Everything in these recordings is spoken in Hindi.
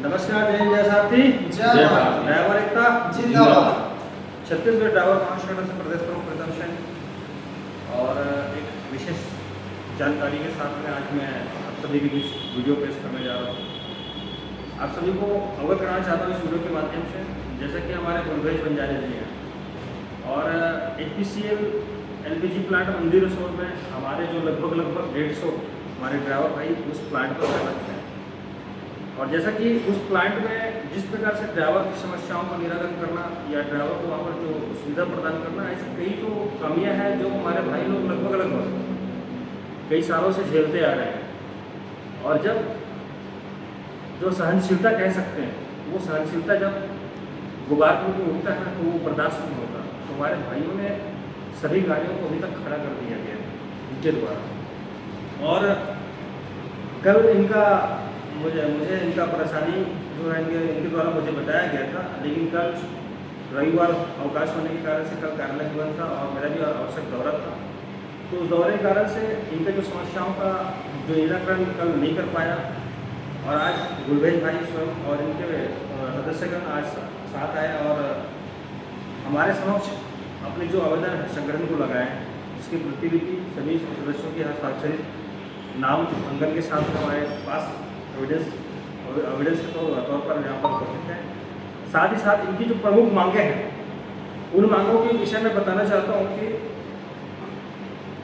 नमस्कार जय हिंद जय साथी जय भारत। ड्राइवर एकता जिंदाबाद। छत्तीसगढ़ ड्राइवर महासंगठन से प्रदेश प्रमुख प्रीतम सिंह और एक विशेष जानकारी के साथ में आज मैं आप सभी के बीच वीडियो पेश करने जा रहा हूँ। आप सभी को अवगत कराना चाहता हूँ इस वीडियो के माध्यम से, जैसे कि हमारे गुलभेज बंजारे जी हैं और HPCL LPG प्लांट मंदिर रोड में हमारे जो लगभग 150 हमारे ड्राइवर भाई उस प्लांट पर तैनात हैं। और जैसा कि उस प्लांट में जिस प्रकार से ड्राइवर की समस्याओं का निराकरण करना या ड्राइवर को वहाँ पर जो सुविधा प्रदान करना, ऐसी कई तो कमियां हैं जो हमारे भाई लोग लगभग कई सालों से झेलते आ रहे हैं। और जब जो सहनशीलता कह सकते हैं, वो सहनशीलता जब गुबार के रूप में उठता है तो वो बर्दाश्त नहीं होता। तो हमारे भाइयों ने सभी गाड़ियों को अभी तक खड़ा कर दिया गया इनके द्वारा। और कल इनका मुझे इनका परेशानी जो है इनके द्वारा मुझे बताया गया था, लेकिन कल रविवार अवकाश होने के कारण से कल कार्यालय बंद था और मेरा भी आवश्यक दौरा था। तो उस दौरे के कारण से इनके जो समस्याओं का जो निराकरण कल नहीं कर पाया। और आज गुलभेज भाई स्वयं और इनके सदस्यगण आज साथ आए और हमारे समक्ष अपने जो आवेदन है संगठन को लगाए, इसकी प्रतिलिपि सभी सदस्यों के हस्ताक्षरित नाम अंकन के साथ हमारे पास एविडेंस के तौर पर यहाँ पर उपस्थित है। साथ ही साथ इनकी जो प्रमुख मांगे हैं, उन मांगों के विषय में बताना चाहता हूँ कि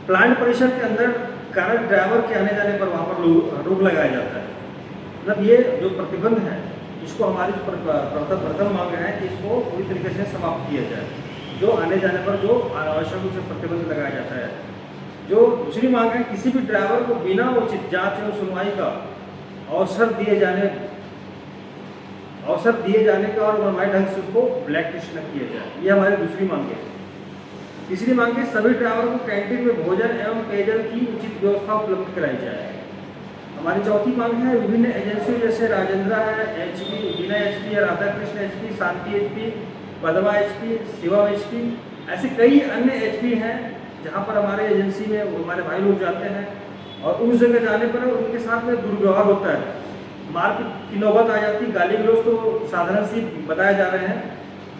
प्लांट परिसर के अंदर कार्यरत ड्राइवर के आने जाने पर वहाँ पर रोक लगाया जाता है। मतलब ये जो प्रतिबंध है, इसको हमारी जो प्रथम मांग है कि इसको पूरी तरीके से समाप्त किया जाए। जो आने जाने पर जो अनावश्यक रूप से प्रतिबंध लगाया जाता है। जो दूसरी मांग है, किसी भी ड्राइवर को बिना उचित जांच एवं सुनवाई का अवसर दिए जाने का और मनमाने ढंग से उसको ब्लैक लिस्ट न किया जाए, ये हमारी दूसरी मांग है। तीसरी मांग है, सभी ड्राइवरों को कैंटीन में भोजन एवं पेयजल की उचित व्यवस्था उपलब्ध कराई जाए। हमारी चौथी मांग है, विभिन्न एजेंसियों जैसे राजेंद्रा है, HP, विनय HP, राधाकृष्ण HP, शांति HP, Padma HP, Shivam HP, ऐसे कई अन्य HP हैं जहाँ पर हमारे एजेंसी में हमारे भाई लोग जाते हैं और उस जगह जाने पर उनके साथ में दुर्व्यवहार होता है, मारपीट की नौबत आ जाती है। गाली गलौज तो साधारण सी बताए जा रहे हैं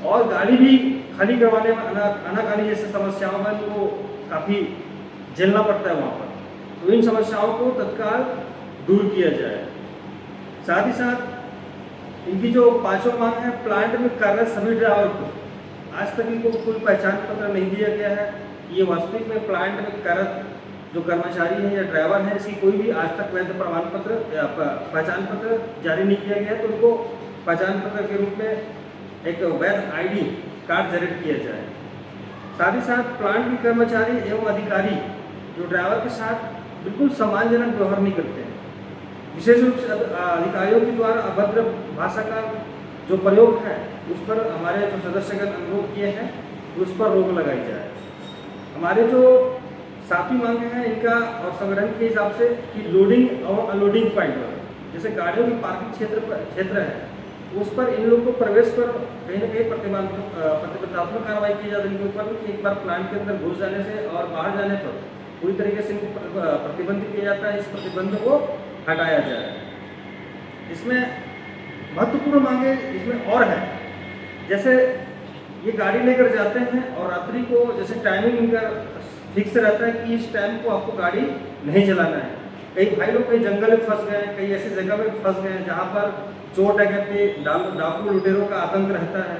और गाड़ी भी खाली करवाने में आनाकानी जैसे समस्याओं में उनको काफ़ी झेलना पड़ता है वहाँ पर। तो इन समस्याओं को तत्काल दूर किया जाए। साथ ही साथ इनकी जो पांचवा मांग है, प्लांट में कार्यरत सभी ड्राइवर को आज तक इनको कोई पहचान पत्र नहीं दिया गया है। ये वास्तविक में प्लांट में कार्यरत जो कर्मचारी हैं या ड्राइवर हैं, इसकी कोई भी आज तक वैध प्रमाण पत्र या पहचान पत्र जारी नहीं किया गया, तो उनको पहचान पत्र के रूप में एक वैध ID कार्ड जारी किया जाए। साथ ही साथ प्लांट के कर्मचारी एवं अधिकारी जो ड्राइवर के साथ बिल्कुल सम्मानजनक व्यवहार नहीं करते हैं, विशेष रूप से अधिकारियों के द्वारा अभद्र भाषा का जो प्रयोग है, उस पर हमारे जो सदस्यगण अनुरोध किए हैं उस पर रोक लगाई जाए। हमारे जो सातवीं मांग है इनका और संगठन के हिसाब से कि लोडिंग और अनलोडिंग पॉइंट पर, जैसे गाड़ियों की पार्किंग क्षेत्र है, उस पर इन लोगों को प्रवेश पर कहीं न कहीं प्रतिबंधात्मक कार्रवाई की जाती है इनके ऊपर कि एक बार प्लांट के अंदर घुस जाने से और बाहर जाने पर पूरी तरीके से इनको प्रतिबंधित किया जाता है। इस प्रतिबंध को हटाया जाए। इसमें महत्वपूर्ण मांगे इसमें और है, जैसे ये गाड़ी लेकर जाते हैं और रात्रि को जैसे टाइमिंग इनका फिक्स रहता है कि इस टाइम को आपको गाड़ी नहीं चलाना है। कई भाई लोग कई जंगल में फंस गए, कई ऐसी जगह में फंस गए जहाँ पर चोर डकैती डाकू लुटेरों का आतंक रहता है।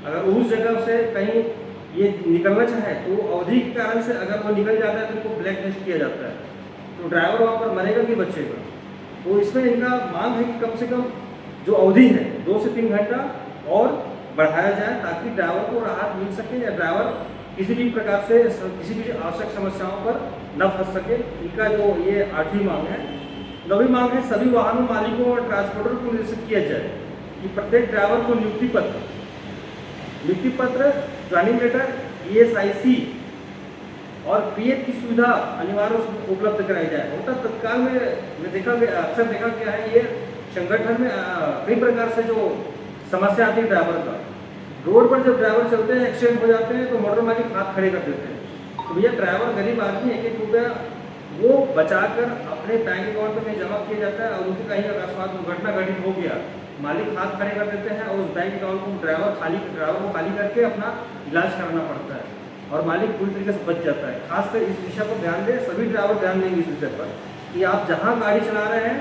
अगर उस जगह से कहीं ये निकलना चाहे तो अवधि के कारण से अगर वो निकल जाता है तो उनको ब्लैक लिस्ट किया जाता है, तो ड्राइवर वहाँ पर मरेगा कि बचेगा। तो इसमें इनका मांग है कि कम से कम जो अवधि है 2 से 3 घंटा और बढ़ाया जाए, ताकि ड्राइवर को राहत मिल सके या ड्राइवर किसी भी प्रकार से किसी भी आवश्यक समस्याओं पर न फंस सके। इनका जो ये 8वीं मांग है। 9वीं मांग है, सभी वाहनों मालिकों और ट्रांसपोर्टर को निर्देशित किया जाए कि प्रत्येक ड्राइवर को नियुक्ति पत्र, ज्वाइनिंग लेटर, ESIC और PF की सुविधा अनिवार्य रूप से उपलब्ध कराई जाए। होता तत्काल में अक्सर देखा गया है, ये संगठन में कई प्रकार से जो समस्या आती है ड्राइवर का, रोड पर जब ड्राइवर चलते हैं एक्सीडेंट हो जाते हैं तो मोटर मालिक हाथ खड़े कर देते हैं। तो भैया ड्राइवर गरीब आदमी 1-1 रुपया वो बचाकर अपने बैंक अकाउंट में कहीं जमा किया जाता है और उनकी कहीं अकस्मात दुर्घटना घटित हो गया, मालिक हाथ खड़े कर देते हैं और उस बैंक अकाउंट को ड्राइवर को खाली करके अपना इलाज कराना पड़ता है और मालिक पूरी तरीके से बच जाता है। खासकर इस विषय पर ध्यान दें, सभी ड्राइवर ध्यान देंगे इस विषय पर कि आप जहाँ गाड़ी चला रहे हैं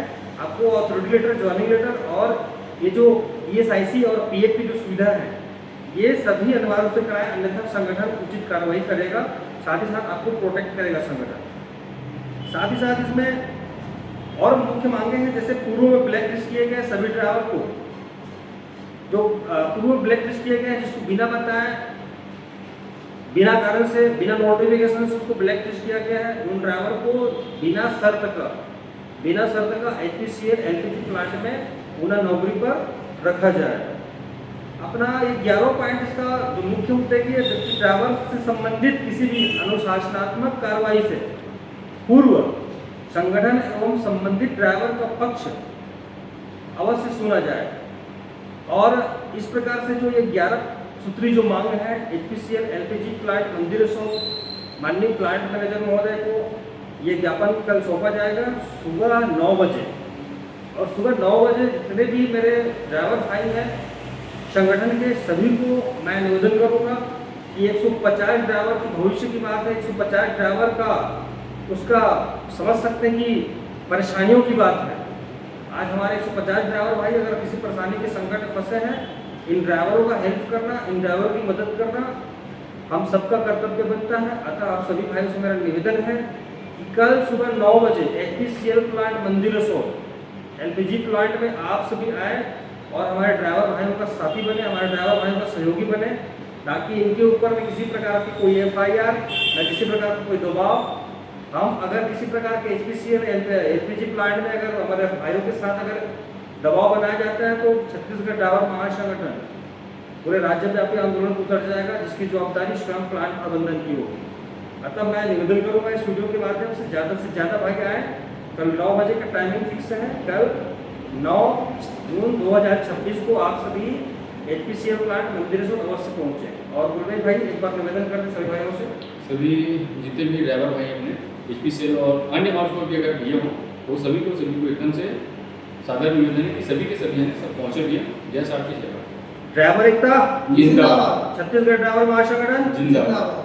आपको अथॉरिटी लेटर, ज्वाइनिंग लेटर और ये जो ESIC और PF की जो सुविधा है ये सभी अनिवार्य रूप से कराएं, अन्यथा संगठन उचित कार्रवाई करेगा, साथ ही साथ आपको प्रोटेक्ट करेगा संगठन। साथ ही साथ इसमें और मुख्य मांगे हैं, जैसे पूर्व में ब्लैक लिस्ट किए गए सभी ड्राइवर को, जो पूर्व में ब्लैक लिस्ट किए गए हैं जिसको बिना बताए, बिना कारण से, बिना नोटिफिकेशन से उसको ब्लैक लिस्ट किया गया है, उन ड्राइवर को बिना शर्त का HPCL LPG प्लांट में उन्हें नौकरी पर रखा जाए। अपना ये 11 पॉइंट इसका जो मुख्य मुद्दे की है, जबकि ड्राइवर से संबंधित किसी भी अनुशासनात्मक कार्रवाई से पूर्व संगठन एवं संबंधित ड्राइवर का पक्ष अवश्य सुना जाए। और इस प्रकार से जो ये 11 सूत्री जो मांग है HPCL LPG प्लांट मंदिर माननीय प्लांट मैनेजर महोदय को ये ज्ञापन कल सौंपा जाएगा सुबह 9 बजे। और सुबह 9 बजे जितने भी मेरे ड्राइवर भाई हैं संगठन के सभी को मैं निवेदन करूंगा कि 150 ड्राइवर की भविष्य की बात है, 150 ड्राइवर का उसका समझ सकते हैं कि परेशानियों की बात है। आज हमारे 150 ड्राइवर भाई अगर किसी परेशानी के संकट में फंसे हैं, इन ड्राइवरों का हेल्प करना, इन ड्राइवरों की मदद करना हम सबका कर्तव्य बनता है। अतः आप सभी भाइयों से मेरा निवेदन है कि कल सुबह 9 बजे HPCL प्लांट मंदिर LPG प्लांट में आप सभी आए और हमारे ड्राइवर भाइयों का साथी बने, हमारे ड्राइवर भाइयों का सहयोगी बने, ताकि इनके ऊपर में किसी प्रकार की कोई FIR न किसी प्रकार का कोई दबाव। हम अगर किसी प्रकार के HPCL LPG प्लांट में अगर हमारे भाइयों के साथ अगर दबाव बनाया जाता है तो छत्तीसगढ़ ड्राइवर महासंगठन पूरे राज्यव्यापी आंदोलन को उतर जाएगा, जिसकी जवाबदारी स्वयं प्लांट प्रबंधन की होगी। अतः मैं निवेदन करूंगा इस वीडियो के माध्यम से ज़्यादा भाई आए। कल 9 बजे का टाइमिंग फिक्स है। कल 9 जून 2026 को आप सभी HPCL प्लांट मंदिर से अवश्य पहुँचे। और गुरवेश भाई एक बार निवेदन करते सभी भाइयों से, सभी जितने भी ड्राइवर भाई अपने HPCL और अन्य ट्रांसपोर्ट के अगर भैया हों वो सभी को एकदम से सादर निवेदन है कि सभी के सभी हैं सब पहुँचे भी हैं। जय साथ की जय। ड्राइवर एकता जिंदाबाद। छत्तीसगढ़ ड्राइवर महासंगठन जिंदाबाद।